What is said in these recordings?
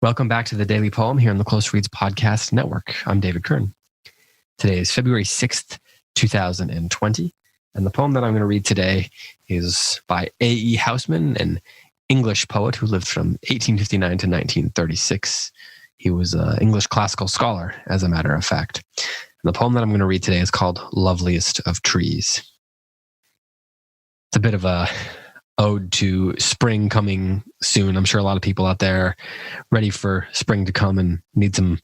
Welcome back to the Daily Poem here on the Close Reads Podcast Network. I'm David Kern. Today is February 6th, 2020, and the poem that I'm going to read today is by A.E. Housman, an English poet who lived from 1859 to 1936. He was an English classical scholar, as a matter of fact. And the poem that I'm going to read today is called Loveliest of Trees. It's a bit of a ode to spring coming soon. I'm sure a lot of people out there are ready for spring to come and need some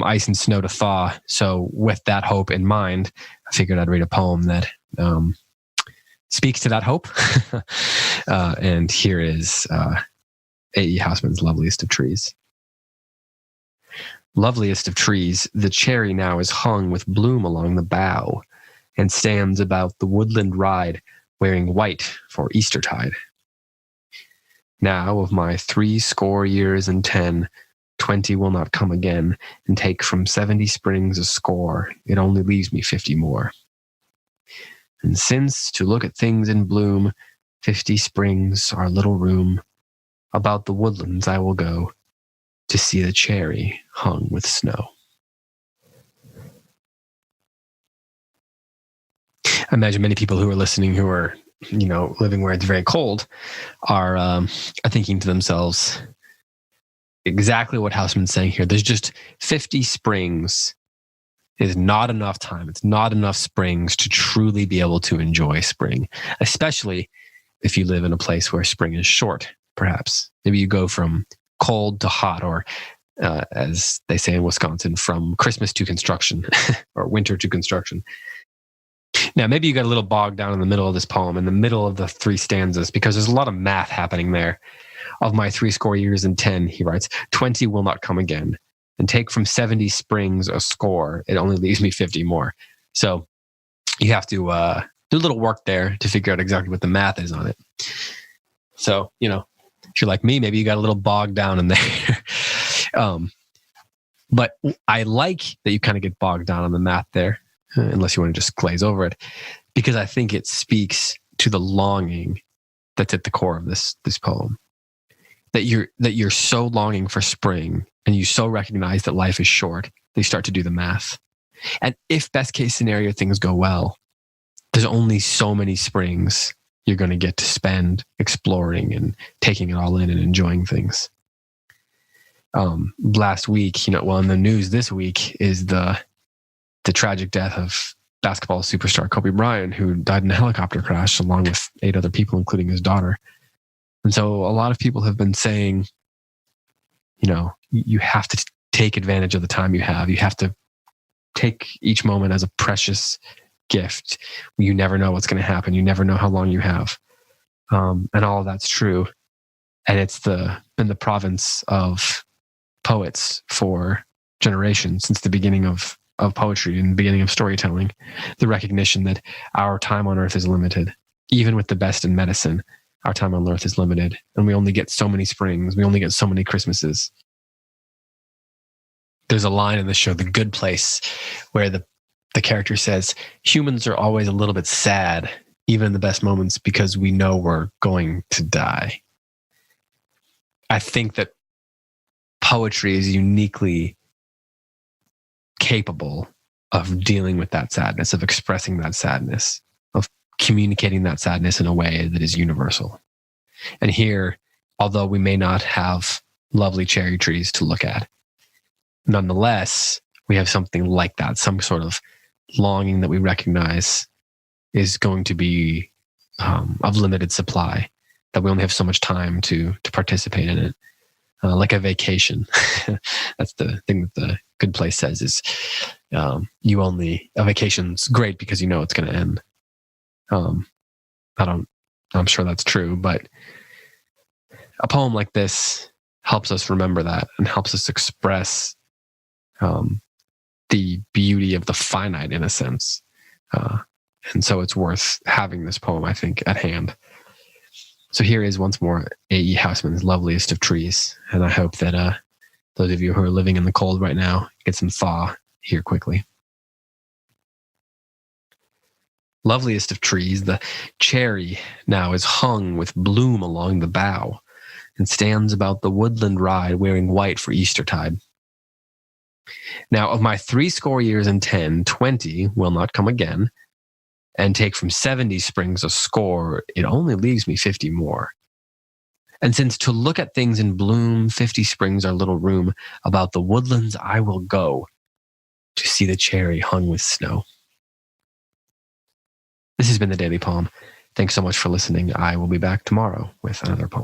ice and snow to thaw. So with that hope in mind, I figured I'd read a poem that speaks to that hope. And here is A.E. Housman's Loveliest of Trees. Loveliest of trees, the cherry now is hung with bloom along the bough, and stands about the woodland ride, wearing white for Eastertide. Now of my 60 years and 10, 20 will not come again, and take from 70 springs a score, it only leaves me 50 more. And since to look at things in bloom, 50 springs are little room, about the woodlands I will go, to see the cherry hung with snow. I imagine many people who are listening who are, living where it's very cold are thinking to themselves exactly what Housman's saying here. There's just 50 springs is not enough time. It's not enough springs to truly be able to enjoy spring, especially if you live in a place where spring is short, perhaps. Maybe you go from cold to hot, or as they say in Wisconsin, from Christmas to construction or winter to construction. Now, maybe you got a little bogged down in the middle of this poem, in the middle of the 3 stanzas, because there's a lot of math happening there. Of my 60 years and 10, he writes, 20 will not come again, and take from 70 springs a score, it only leaves me 50 more. So you have to do a little work there to figure out exactly what the math is on it. So, if you're like me, maybe you got a little bogged down in there. But I like that you kind of get bogged down on the math there, unless you want to just glaze over it, because I think it speaks to the longing that's at the core of this poem. That you're so longing for spring, and you so recognize that life is short, that you start to do the math. And if best case scenario things go well, there's only so many springs you're going to get to spend exploring and taking it all in and enjoying things. Last week, in the news this week is the tragic death of basketball superstar Kobe Bryant, who died in a helicopter crash along with 8 other people, including his daughter. And so a lot of people have been saying, you have to take advantage of the time you have. You have to take each moment as a precious gift. You never know what's going to happen. You never know how long you have. And all of that's true. And it's been the province of poets for generations, since the beginning of poetry and the beginning of storytelling, the recognition that our time on earth is limited. Even with the best in medicine, our time on earth is limited, and we only get so many springs. We only get so many Christmases. There's a line in the show, The Good Place, where the character says, humans are always a little bit sad, even in the best moments, because we know we're going to die. I think that poetry is uniquely capable of dealing with that sadness, of expressing that sadness, of communicating that sadness in a way that is universal. And here, although we may not have lovely cherry trees to look at, nonetheless, we have something like that, some sort of longing that we recognize is going to be of limited supply, that we only have so much time to participate in it. Like a vacation. That's the thing that The Good Place says is a vacation's great because you know it's going to end. I'm sure that's true, but a poem like this helps us remember that and helps us express the beauty of the finite in a sense. And so it's worth having this poem, I think, at hand. So here is once more A.E. Housman's Loveliest of Trees. And I hope that those of you who are living in the cold right now get some thaw here quickly. Loveliest of trees, the cherry now is hung with bloom along the bough, and stands about the woodland ride, wearing white for Eastertide. Now, of my 70 and 10, 20 will not come again, and take from 70 springs a score, it only leaves me 50 more. And since to look at things in bloom, 50 springs are little room, about the woodlands I will go to see the cherry hung with snow. This has been the Daily Poem. Thanks so much for listening. I will be back tomorrow with another poem.